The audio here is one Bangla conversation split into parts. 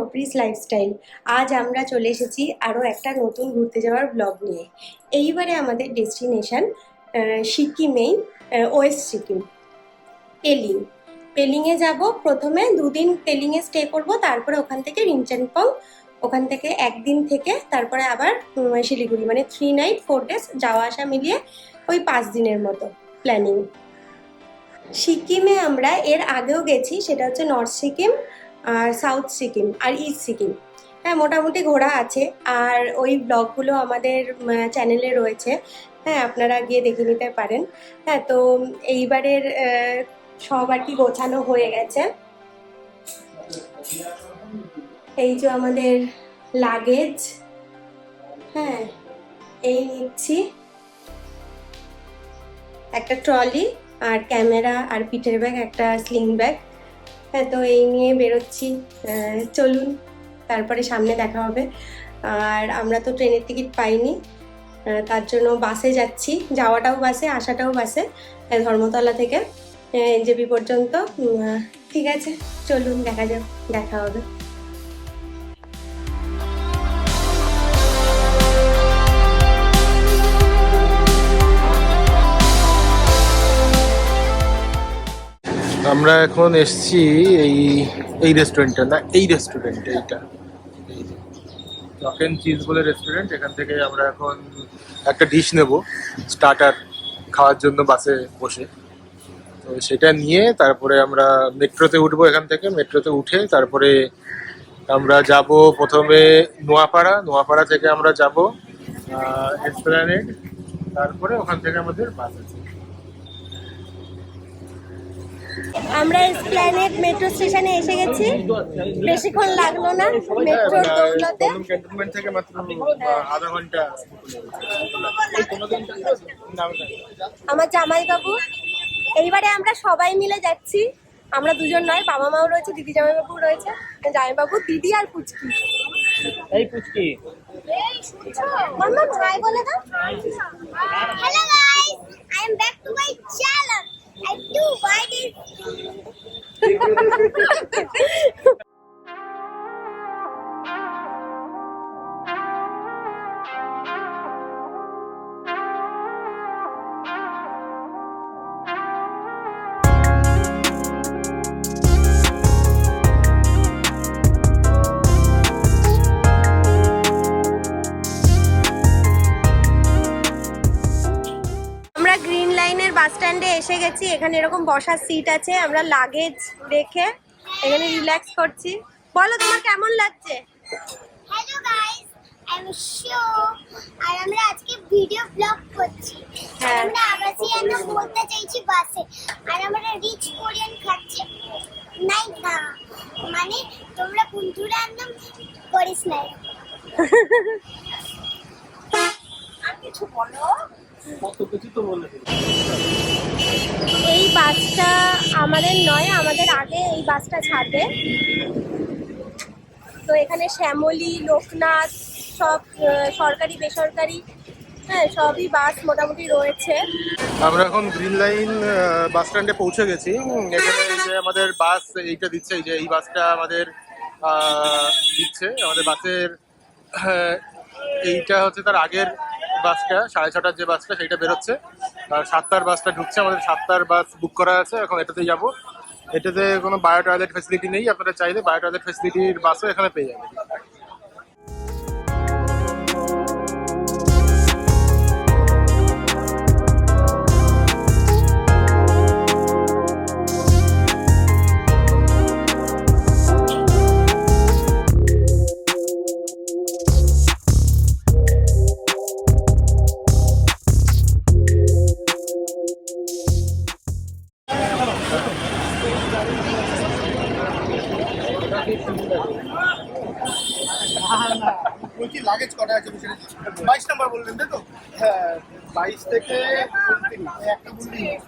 সোপ্রিস লাইফস্টাইল। আজ আমরা চলে এসেছি আরও একটা নতুন ঘুরতে যাওয়ার ব্লগ নিয়ে। এইবারে আমাদের ডেস্টিনেশন সিকিমেই, ওয়েস্ট সিকিম, পেলিং। পেলিংয়ে যাব। প্রথমে দুদিন পেলিংয়ে স্টে করব, তারপরে ওখান থেকে রিংচানপং, ওখান থেকে একদিন থেকে তারপরে আবার শিলিগুড়ি, মানে 3 নাইট 4 ডেজ যাওয়া আসা মিলিয়ে ওই 5 দিনের মতো প্ল্যানিং। সিকিমে আমরা এর আগেও গেছি, সেটা হচ্ছে নর্থ সিকিম আর সাউথ সিকিম আর ইস্ট সিকিম। হ্যাঁ, মোটামুটি ঘোরা আছে, আর ওই ব্লগগুলো আমাদের চ্যানেলে রয়েছে। হ্যাঁ, আপনারা গিয়ে দেখে নিতে পারেন। হ্যাঁ, তো এইবারের সব আর কি গোছানো হয়ে গেছে। এই যে আমাদের লাগেজ, হ্যাঁ এই নিচ্ছি, একটা ট্রলি আর ক্যামেরা আর পিঠের ব্যাগ, একটা স্লিং ব্যাগ। হ্যাঁ, তো এই নিয়ে বেরোচ্ছি। চলুন, তারপরে সামনে দেখা হবে। আর আমরা তো ট্রেনের টিকিট পাইনি, তার জন্য বাসে যাচ্ছি। যাওয়াটাও বাসে, আসাটাও বাসে, ধর্মতলা থেকে এনজেপি পর্যন্ত। ঠিক আছে, চলুন দেখা হবে। আমরা এখন এসছি এই রেস্টুরেন্টে, না এই রেস্টুরেন্টে, এইটা চক এন্ড চিজ বলে রেস্টুরেন্ট। এখান থেকে আমরা এখন একটা ডিশ নেব স্টার্টার খাওয়ার জন্য বাসে বসে। তো সেটা নিয়ে তারপরে আমরা মেট্রোতে উঠবো। এখান থেকে মেট্রোতে উঠে তারপরে আমরা যাব প্রথমে নোয়াপাড়া থেকে আমরা যাব এসপ্ল্যানেড, তারপরে ওখান থেকে আমাদের বাস আছে। আমরা এসপ্ল্যানেড মেট্রো স্টেশনে এসে গেছি, বেশিক্ষণ লাগলো না মেট্রোর দৌলতে। ক্যান্টনমেন্ট থেকে মাত্র আধা ঘন্টা। আমার জামাইবাবু, এইবারে আমরা সবাই মিলে যাচ্ছি। আমরা দুজন নয়, বাবা মাও রয়েছে, দিদি জামাইবাবু রয়েছে, জামাইবাবু, দিদি আর পুচকি। এই পুচকি, মাম্মা হাই বলে দাও। Hello guys, I am back to my channel. I do buy this. Green লাইনের বাস স্ট্যান্ডে এসে গেছি। এখানে এরকম বসার সিট আছে, আমরা লাগেজ রেখে এখানে রিল্যাক্স করছি। বলো তোমার কেমন লাগছে? Hello guys, I am Sho, আর আমরা আজকে ভিডিও ব্লগ করছি। হ্যাঁ, আমরা আবাসি আমরা বলতে চাইছি বাসে, আর আমরা রিচ কোরিয়ান খাচ্ছি। নাই না, মানে তোমরা বন্ধুরা একদম করিস না। আর কিছু বলো? এই বাসটা আমাদের নয়, আমাদের আগে এই বাসটা ছাড়বে। তো এখানে শ্যামলী, লোকনাথ, সব সরকারি বেসরকারি, হ্যাঁ সবই বাস মোটামুটি রয়েছে। আমরা এখন গ্রিন লাইন বাস স্ট্যান্ডে পৌঁছে গেছি। এখানে এই যে আমাদের বাস এইটা দিচ্ছে, এই যে এই বাসটা আমাদের দিচ্ছে। আমাদের বাসের এইটা হচ্ছে তার আগের বাসটা, 6:30টার যে বাসটা সেইটা বেরোচ্ছে, আর 7টার বাসটা ঢুকছে। আমাদের 7টার বাস বুক করা আছে, এখন এটাতেই যাব। এটাতে কোনো বায়ো টয়লেট ফেসিলিটি নেই, আপনারা চাইলে বায়ো টয়লেট ফেসিলিটির বাসও এখানে পেয়ে যাবেন। বলছি লাগেজ কটা আছে? 22 নাম্বার বললেন তাই তো? হ্যাঁ, 22 থেকে 29 একটা বললেন।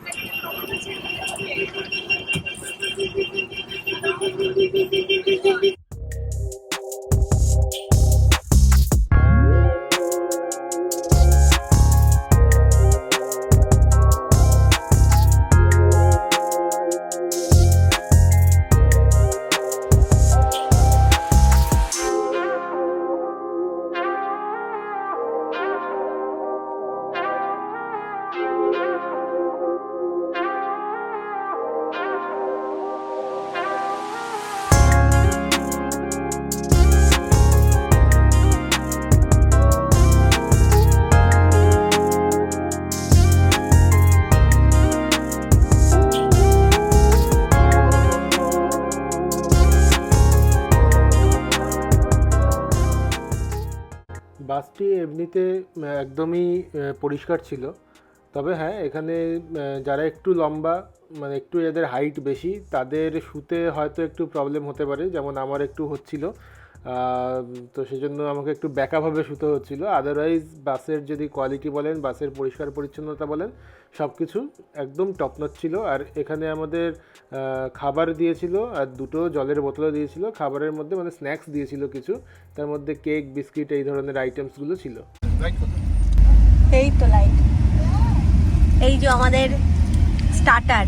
টয়লেটটি এমনিতে একদমই পরিষ্কার ছিল। তবে হ্যাঁ, এখানে যারা একটু লম্বা, মানে একটু এদের হাইট বেশি, তাদের শুতে হয়তো একটু প্রবলেম হতে পারে, যেমন আমার একটু হচ্ছিল। তো সেজন্য আমাকে একটু ব্যাকাভাবে শুতে হচ্ছিল। আদারওয়াইজ বাসের যদি কোয়ালিটি বলেন, বাসের পরিষ্কার পরিচ্ছন্নতা বলেন, সব কিছু একদম টপনচ ছিল। আর এখানে আমাদের খাবার দিয়েছিল আর দুটো জলের বোতলও দিয়েছিল। খাবারের মধ্যে মানে স্ন্যাক্স দিয়েছিল কিছু, তার মধ্যে কেক, বিস্কিট, এই ধরনের আইটেমসগুলো ছিল। এই তো লাইট, এই যে আমাদের স্টার্টার,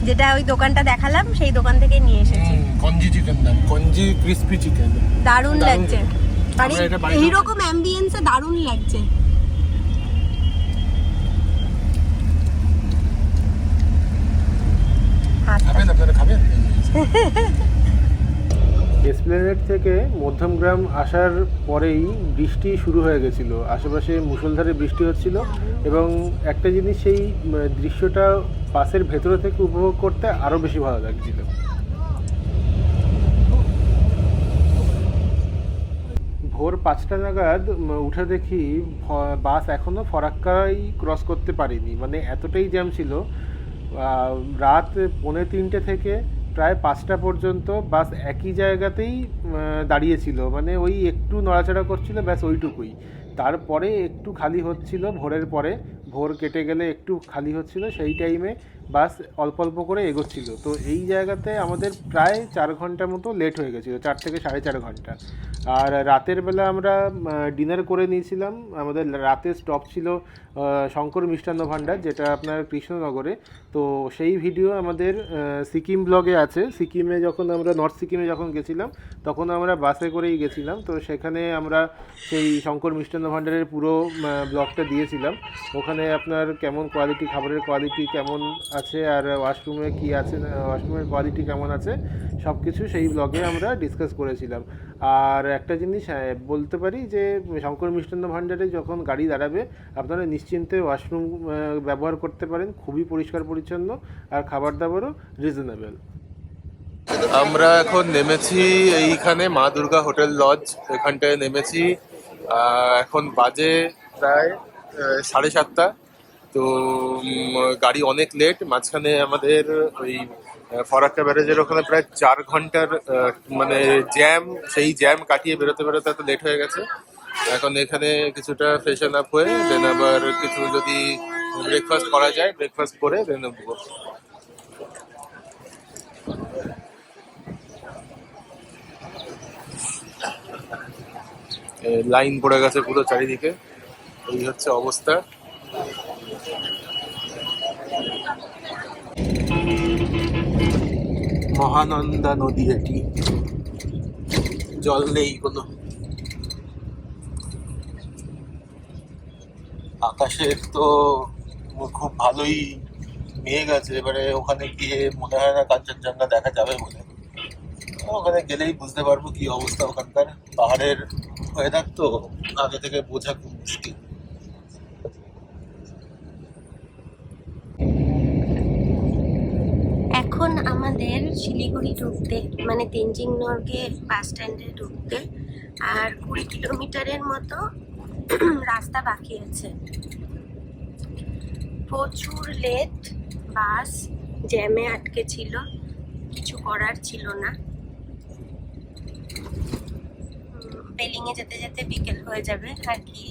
যেটা ওই দোকানটা দেখালাম সেই দোকান থেকে নিয়ে এসেছি। কঞ্জি চিকেন, কঞ্জি ক্রিস্পি চিকেন, দারুণ লাগছে। আর আমরা এটা বাড়িতে এইরকম অ্যাম্বিয়েন্সে দারুণ লাগছে। খাবেন আপনারা, খাবেন? এসপ্ল্যানেড থেকে মধ্যমগ্রাম আসার পরেই বৃষ্টি শুরু হয়ে গেছিলো, আশেপাশে মুষলধারে বৃষ্টি হচ্ছিল। এবং একটা জিনিস, সেই দৃশ্যটা বাসের ভেতরে থেকে উপভোগ করতে আরও বেশি ভালো লাগছিল। ভোর 5টা নাগাদ উঠে দেখি বাস এখনও ফরাক্কাই ক্রস করতে পারিনি, মানে এতটাই জ্যাম ছিল। রাত 2:45 থেকে প্রায় 5টা পর্যন্ত বাস একই জায়গাতেই দাঁড়িয়েছিল, মানে ওই একটু নড়াচড়া করছিল, ব্যাস ওইটুকুই। তারপরে একটু খালি হচ্ছিল ভোরের পরে, ভোর কেটে গেলে একটু খালি হচ্ছিল, সেই টাইমে বাস অল্প অল্প করে এগোচ্ছিল। তো এই জায়গাতে আমাদের প্রায় 4 ঘন্টা মতো লেট হয়ে গেছিলো, 4 থেকে 4.5 ঘন্টা। আর রাতের বেলা আমরা ডিনার করে নিয়েছিলাম। আমাদের রাতে স্টপ ছিল শঙ্কর মিষ্টান্ন ভাণ্ডার, যেটা আপনার কৃষ্ণনগরে। তো সেই ভিডিও আমাদের সিকিম ব্লগে আছে। সিকিমে যখন আমরা, নর্থ সিকিমে যখন গেছিলাম, তখন আমরা বাসে করেই গেছিলাম। তো সেখানে আমরা সেই শঙ্কর মিষ্টান্ন ভাণ্ডারের পুরো ব্লগটা দিয়েছিলাম। ওখানে আপনার কেমন কোয়ালিটি, খাবারের কোয়ালিটি কেমন আছে, আর ওয়াশরুমে কী আছে, ওয়াশরুমের কোয়ালিটি কেমন আছে, সব কিছু সেই ব্লগে আমরা ডিসকাস করেছিলাম। আর একটা জিনিস বলতে পারি যে শঙ্কর মিষ্টান্ন ভাণ্ডারে যখন গাড়ি দাঁড়াবে, আপনারা নিশ্চিন্তে ওয়াশরুম ব্যবহার করতে পারেন, খুবই পরিষ্কার পরিচ্ছন্ন, আর খাবার দাবারও রিজনেবল। আমরা এখন নেমেছি এইখানে মা দুর্গা হোটেল লজ, এখানটায় নেমেছি। এখন বাজে প্রায় 7:30। তো গাড়ি অনেক লেট, মাঝখানে আমাদের ওই ফরাক্কা ব্যারেজের ওখানে প্রায় 4 ঘন্টার মানে জ্যাম, সেই জ্যাম কাটিয়ে বেরোতে বেরোতে এত লেট হয়ে গেছে। এখন এখানে কিছুটা ফ্রেশন আপ হয়ে দেন আবার কিছু যদি ব্রেকফাস্ট করা যায়, ব্রেকফাস্ট করে দেন উঠবো। লাইন পড়ে গেছে পুরো চারিদিকে, এই হচ্ছে অবস্থা। মহানন্দা নদী, এটি জল নেই কোনো। আকাশের তো খুব ভালোই মেঘ আছে, এবারে ওখানে গিয়ে মনে হয় না কাঞ্চনজঙ্ঘা দেখা যাবে বলে। ওখানে গেলেই বুঝতে পারবো কি অবস্থা ওখানকার। পাহাড়ের ওয়েদার তো আগে থেকে বোঝা খুব মুশকিল। এখন আমাদের শিলিগুড়ি ঢুকতে, মানে তেনজিং নর্গে বাস স্ট্যান্ডে ঢুকতে আর 20 কিলোমিটারের মতো রাস্তা বাকি আছে। প্রচুর লেট, বাস জ্যামে আটকে ছিল, কিছু করার ছিল না। বেলিংয়ে যেতে যেতে বিকেল হয়ে যাবে, আর কি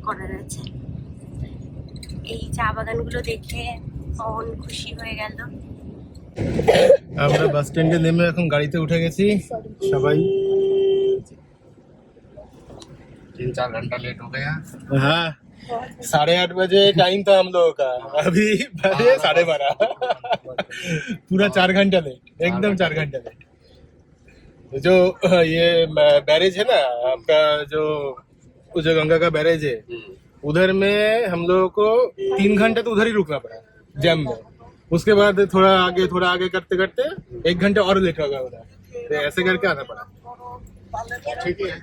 করার আছে। এই চা বাগানগুলো দেখে মন খুশি হয়ে গেল। আমরা বাস স্ট্যান্ডে নেমে এখন গাড়িতে উঠে গেছি সবাই। 3-4 घंटा लेट हो गया। हाँ, 8:30 बजे टाइम था हम लोगों का, अभी बजे 12:30। पूरा 4 घंटा लेट, एकदम 4 घंटा लेट। जो ये बैरेज है ना आपका, जो गंगा का बैरेज है, उधर में हम लोगों को 3 घंटे तो उधर ही रुकना पड़ा जैम में। उसके बाद थोड़ा आगे करते करते 1 घंटा और लेट हो गया उधर, तो ऐसे करके आना पड़ा। ठीक है।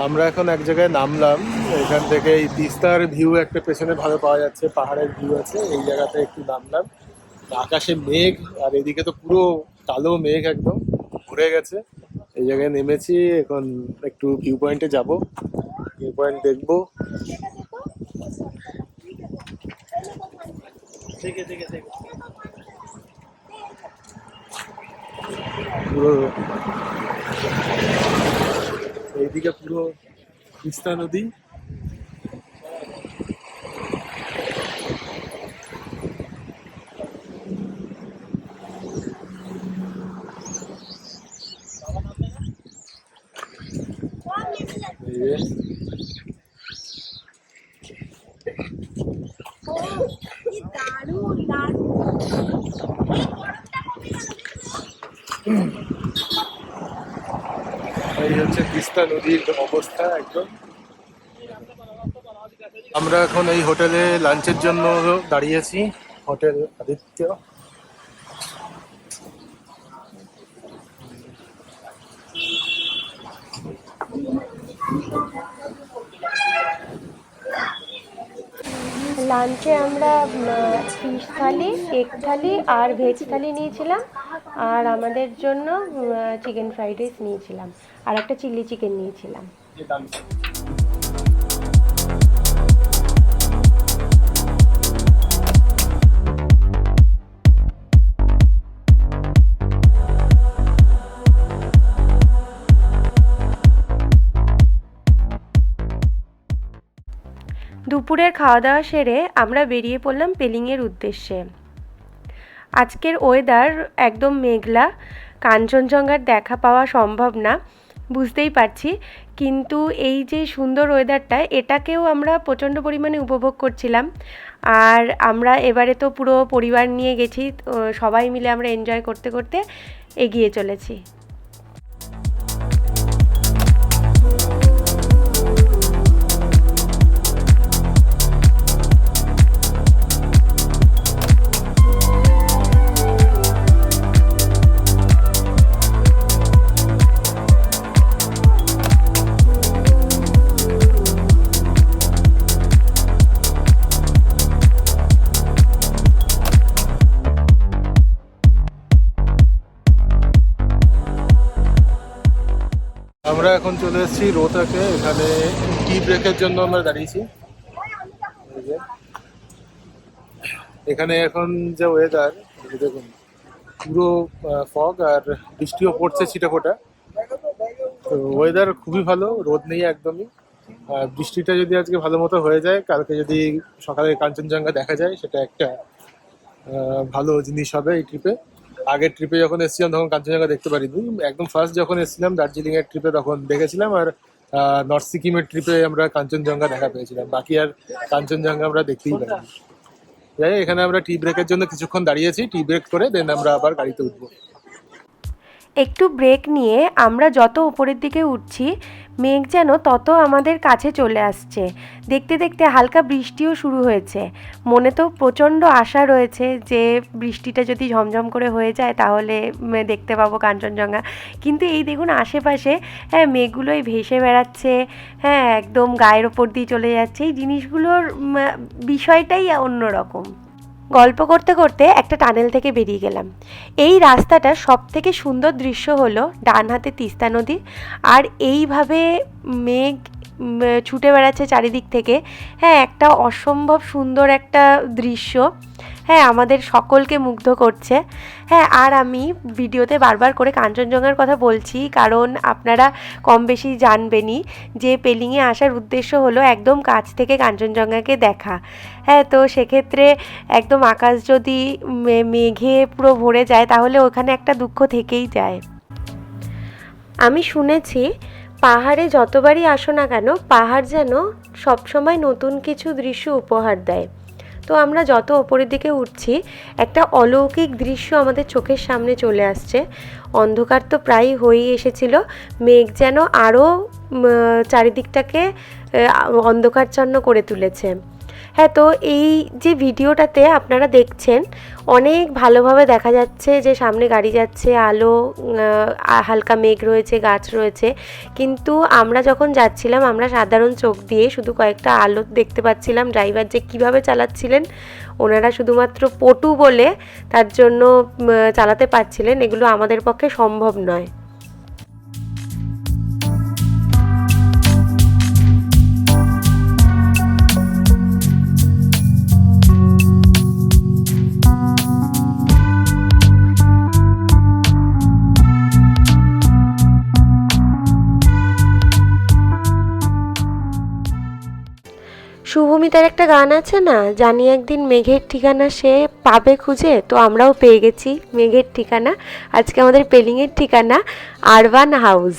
আমরা এখন এক জায়গায় নামলাম, এখান থেকে এই তিস্তার ভিউ একটা পেছনে ভালো পাওয়া যাচ্ছে, পাহাড়ের ভিউ আছে, এই জায়গাতে একটু নামলাম। আকাশে মেঘ, আর এদিকে তো পুরো কালো মেঘ, একদম ভরে গেছে। এই জায়গায় নেমেছি, এখন একটু ভিউ পয়েন্টে যাব, ভিউ পয়েন্ট দেখবো। পুরো এইদিকে পুরো তিস্তা নদী। এই যে এই হচ্ছে তিস্তা নদীর অবস্থা একদম। আমরা এখন এই হোটেলে লাঞ্চের জন্য দাঁড়িয়েছি, হোটেল আদিত্য। লাঞ্চে আমরা ফিশ থালি, এগ থালি আর ভেজ থালি নিয়েছিলাম, আর আমাদের জন্য চিকেন ফ্রাইড রাইস নিয়েছিলাম, আর একটা চিলি চিকেন নিয়েছিলাম। দুপুরের খাওয়া দাওয়া সেরে আমরা বেরিয়ে পড়লাম পেলিংয়ের উদ্দেশ্যে। আজকের ওয়েদার একদম মেঘলা, কাঞ্চনজঙ্ঘার দেখা পাওয়া সম্ভব না, বুঝতেই পারছি, কিন্তু এই যে সুন্দর ওয়েদারটা, এটাকেও আমরা প্রচণ্ড পরিমাণে উপভোগ করছিলাম। আর আমরা এবারে তো পুরো পরিবার নিয়ে গেছি, সবাই মিলে আমরা এনজয় করতে করতে এগিয়ে চলেছি। আমরা এখন চলে এসেছি রোহতাকে, এখানে টি ব্রেকের জন্য আমরা দাঁড়িয়েছি। এই যে এখানে এখন যে ওয়েদার দেখুন, পুরো ফগ আর বৃষ্টিও পড়ছে ছিটেফোঁটা, তো ওয়েদার খুবই ভালো, রোদ নেই একদমই। বৃষ্টিটা যদি আজকে ভালো মতো হয়ে যায়, কালকে যদি সকালে কাঞ্চনজঙ্ঘা দেখা যায়, সেটা একটা ভালো জিনিস হবে এই ট্রিপে। আগের ট্রিপে যখন এসেছিলাম তখন কাঞ্চনজঙ্ঘা দেখতে পারিনি, একদম ফার্স্ট যখন এসেছিলাম দার্জিলিং এর ট্রিপে তখন দেখেছিলাম, আর নর্থ সিকিমের ট্রিপে আমরা কাঞ্চনজঙ্ঘা দেখা পেয়েছিলাম, বাকি আর কাঞ্চনজঙ্ঘা আমরা দেখতেই পাইনি। যাই হোক, এখানে আমরা টি ব্রেকের জন্য কিছুক্ষণ দাঁড়িয়েছি, টি ব্রেক করে দেন আমরা আবার গাড়িতে উঠবো। একটু ব্রেক নিয়ে আমরা যত উপরের দিকে উঠছি, মেঘ যেন তত আমাদের কাছে চলে আসছে। দেখতে দেখতে হালকা বৃষ্টিও শুরু হয়েছে। মনে তো প্রচণ্ড আশা রয়েছে যে বৃষ্টিটা যদি ঝমঝম করে হয়ে যায় তাহলে দেখতে পাবো কাঞ্চনজঙ্ঘা। কিন্তু এই দেখুন আশেপাশে মেঘগুলোই ভেসে বেড়াচ্ছে, একদম গায়ের ওপর দিয়ে চলে যাচ্ছে। এই জিনিসগুলোর বিষয়টাই অন্যরকম। গল্প করতে করতে একটা টানেল থেকে বেরিয়ে গেলাম। এই রাস্তাটার সবথেকে সুন্দর দৃশ্য হলো ডান হাতে তিস্তা নদী, আর এইভাবে মেঘ ছুটে বেড়াচ্ছে চারিদিক থেকে। একটা অসম্ভব সুন্দর একটা দৃশ্য, আমাদের সকলকে মুগ্ধ করছে। আর আমি ভিডিওতে বারবার করে কাঞ্চনজঙ্ঘার কথা বলছি, কারণ আপনারা কম বেশি জানবেনই যে পেলিংয়ে আসার উদ্দেশ্য হলো একদম কাছ থেকে কাঞ্চনজঙ্ঘাকে দেখা। তো সেক্ষেত্রে একদম আকাশ যদি মেঘে পুরো ভরে যায় তাহলে ওখানে একটা দুঃখ থেকেই যায়। আমি শুনেছি পাহাড়ে যতবারই আসো না কেন, পাহাড় যেন সবসময় নতুন কিছু দৃশ্য উপহার দেয়। তো আমরা যত ওপরের দিকে উঠছি একটা অলৌকিক দৃশ্য আমাদের চোখের সামনে চলে আসছে। অন্ধকার তো প্রায় হয়েই এসেছিল, মেঘ যেন আরও চারিদিকটাকে অন্ধকারচ্ছন্ন করে তুলেছে। হ্যাঁ, তো এই যে ভিডিওটাতে আপনারা দেখছেন অনেক ভালোভাবে দেখা যাচ্ছে যে সামনে গাড়ি যাচ্ছে, আলো, হালকা মেঘ রয়েছে, গাছ রয়েছে, কিন্তু আমরা যখন যাচ্ছিলাম আমরা সাধারণ চোখ দিয়ে শুধু কয়েকটা আলো দেখতে পাচ্ছিলাম। ড্রাইভার যে কিভাবে চালাচ্ছিলেন, ওনারা শুধুমাত্র পটু বলে তার জন্য চালাতে পারছিলেন, এগুলো আমাদের পক্ষে সম্ভব নয়। শুভমিতার একটা গান আছে না, জানি একদিন মেঘের ঠিকানা সে পাবে খুঁজে, তো আমরাও পেয়ে গেছি মেঘের ঠিকানা। আজকে আমাদের পেলিংয়ের ঠিকানা আরবান হাউস।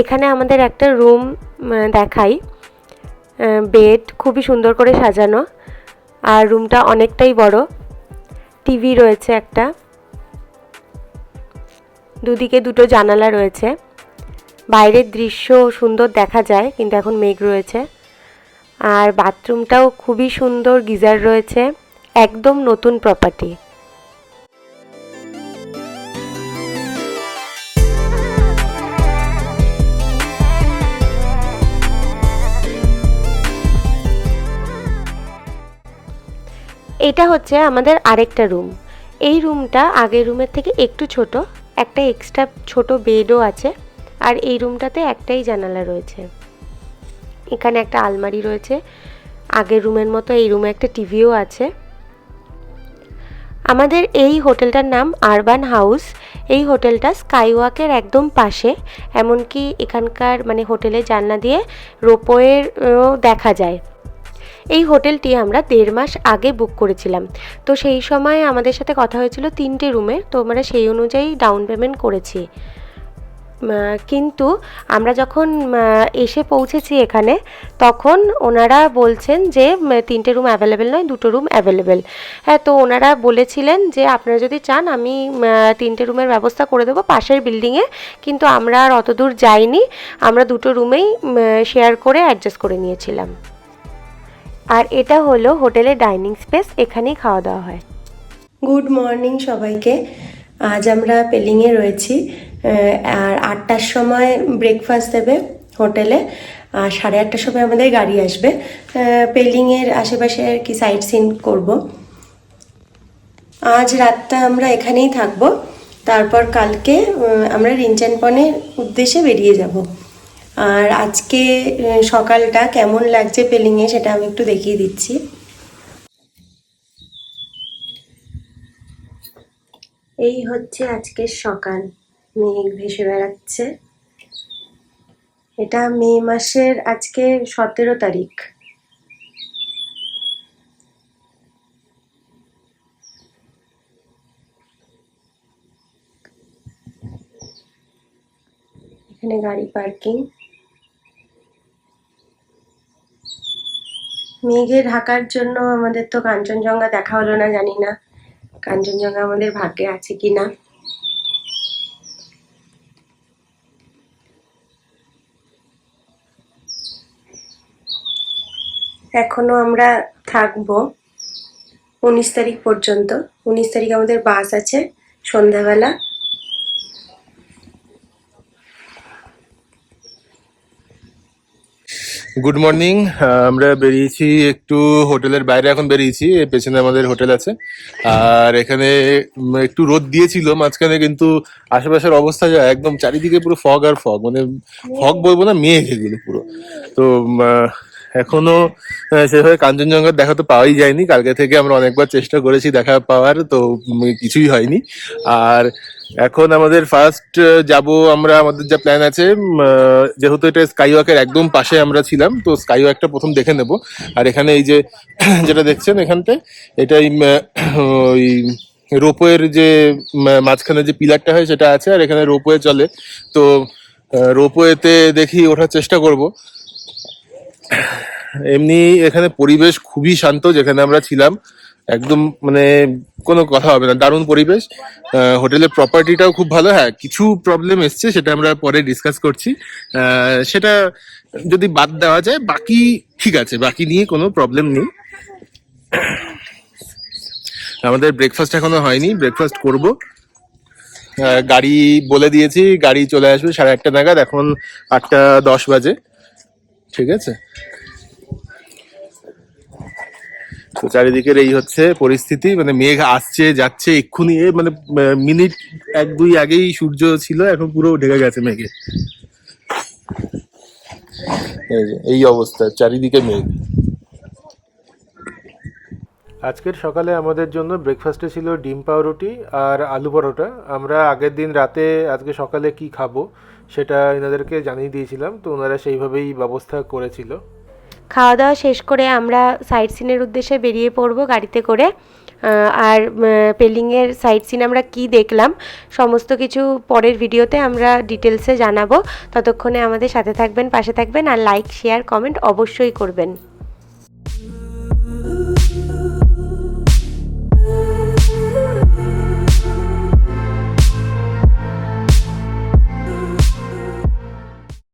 এখানে আমাদের একটা রুম দেখাই, বেড খুবই সুন্দর করে সাজানো, আর রুমটা অনেকটাই বড়। টিভি রয়েছে একটা, দুদিকে দুটো জানালা রয়েছে, বাইরের দৃশ্য সুন্দর দেখা যায়, কিন্তু এখন মেঘ রয়েছে। আর বাথরুমটাও খুবই সুন্দর, গিজার রয়েছে, একদম নতুন প্রপার্টি। এটা হচ্ছে আমাদের আরেকটা রুম। এই রুমটা আগের রুমের থেকে একটু ছোট, একটা এক্সট্রা ছোট বেডও আছে, আর এই রুমটাতে একটাই জানালা রয়েছে। এখানে একটা আলমারি রয়েছে, আগের রুমের মতো এই রুমে একটা টিভিও আছে। আমাদের এই হোটেলটার নাম আরবান হাউস। এই হোটেলটা স্কাইওয়াকের একদম পাশে, এমনকি এখানকার মানে হোটেলের জানলা দিয়ে রোপওয়েও দেখা যায়। এই হোটেলটি আমরা 1.5 মাস আগে বুক করেছিলাম, তো সেই সময় আমাদের সাথে কথা হয়েছিল 3টে রুমের, তো আমরা সেই অনুযায়ী ডাউন পেমেন্ট করেছি। কিন্তু আমরা যখন এসে পৌঁছেছি এখানে, তখন ওনারা বলছেন যে 3টে রুম অ্যাভেলেবেল নয়, 2টো রুম অ্যাভেলেবেল। হ্যাঁ, তো ওনারা বলেছিলেন যে আপনারা যদি চান আমি 3টে রুমের ব্যবস্থা করে দেবো পাশের বিল্ডিংয়ে, কিন্তু আমরা আর অত দূর যাইনি, আমরা 2টো রুমেই শেয়ার করে অ্যাডজাস্ট করে নিয়েছিলাম। আর এটা হলো হোটেলের ডাইনিং স্পেস, এখানেই খাওয়া দাওয়া হয়। গুড মর্নিং সবাইকে। আজ আমরা পেলিংয়ে রয়েছি, আর 8টার সময় ব্রেকফাস্ট দেবে হোটেলে, আর 8:30টার সময় আমাদের গাড়ি আসবে। পেলিংয়ের আশেপাশে আর কি সাইট সিন করবো। আজ রাতটা আমরা এখানেই থাকবো, তারপর কালকে আমরা রিনচানপনের উদ্দেশ্যে বেরিয়ে যাব। আর আজকে সকালটা কেমন লাগছে পেলিংয়ে সেটা আমি একটু দেখিয়ে দিচ্ছি। এই হচ্ছে আজকের সকাল, মেঘ ভেসে বেড়াচ্ছে। এটা মে মাসের আজকে 17 তারিখ। এখানে গাড়ি পার্কিং। মেঘে ঢাকার জন্য আমাদের তো কাঞ্চনজঙ্ঘা দেখা হলো না, জানি না কাঞ্চনজঙ্ঘা আমাদের ভাগ্যে আছে কিনা। এখনো আমরা থাকবো 19 তারিখ পর্যন্ত। 19 তারিখ আমাদের বাস আছে সন্ধ্যাবেলা। Good morning. আমরা বেরিয়েছি একটু হোটেলের বাইরে, এখন বেরিয়েছি। এর পেছনে আমাদের হোটেল আছে, আর এখানে একটু রোদ দিয়েছিল মাঝখানে, কিন্তু আশেপাশের অবস্থা যা, একদম চারিদিকে পুরো ফগ আর ফগ, মানে ফগ বলবো না, মেঘ এগুলো পুরো। তো এখনো সেভাবে কাঞ্চনজঙ্ঘার দেখা তো পাওয়াই যায়নি। কালকে থেকে আমরা অনেকবার চেষ্টা করেছি দেখা পাওয়ার, তো কিছুই হয়নি। আর এখন আমাদের ফার্স্ট যাব আমরা, আমাদের যা প্ল্যান আছে, যেহেতু এটা স্কাই ওয়াকের একদম পাশে আমরা ছিলাম, তো স্কাই ওয়াকটা প্রথম দেখে নেব। আর এখানে এই যে যেটা দেখছেন এখানটায়, এটাই ওই রোপওয়ের যে মাঝখানে যে পিলারটা হয় সেটা আছে, আর এখানে রোপওয়ে চলে। তো রোপওয়েতে দেখি ওঠার চেষ্টা করব। এমনি এখানে পরিবেশ খুবই শান্ত, যেখানে আমরা ছিলাম একদম মানে কোনো কথা হবে না, দারুণ পরিবেশ। হোটেলের প্রপার্টিটাও খুব ভালো। হ্যাঁ, কিছু প্রবলেম এসছে, সেটা আমরা পরে ডিসকাস করছি। সেটা যদি বাদ দেওয়া যায়, বাকি ঠিক আছে, বাকি নিয়ে কোনো প্রবলেম নেই। আমাদের ব্রেকফাস্ট এখনো হয়নি, ব্রেকফাস্ট করব। গাড়ি বলে দিয়েছি, গাড়ি চলে আসবে 8:30 নাগাদ, এখন 8:10 বাজে। ঠিক আছে, তো চারিদিকের এই হচ্ছে পরিস্থিতি, মানে মেঘ আসছে যাচ্ছে এক্ষুনি, মানে মিনিট 1-2 আগেই সূর্য ছিল, এখন পুরো ঢেকে গেছে মেঘে। এই অবস্থা, চারিদিকে মেঘ। আজকের সকালে আমাদের জন্য ব্রেকফাস্টে ছিল ডিম পাউরুটি আর আলু পরোটা। আমরা আগের দিন রাতে আজকে সকালে কি খাবো সেটা এনাদেরকে জানিয়ে দিয়েছিলাম, তো ওনারা সেইভাবেই ব্যবস্থা করেছিল। খাওয়া দাওয়া শেষ করে আমরা সাইট সিনের উদ্দেশ্যে বেরিয়ে পড়বো গাড়িতে করে। আর পেলিংয়ের সাইট সিন আমরা কি দেখলাম সমস্ত কিছু পরের ভিডিওতে আমরা ডিটেলসে জানাবো। ততক্ষণে আমাদের সাথে থাকবেন, পাশে থাকবেন, আর লাইক শেয়ার কমেন্ট অবশ্যই করবেন।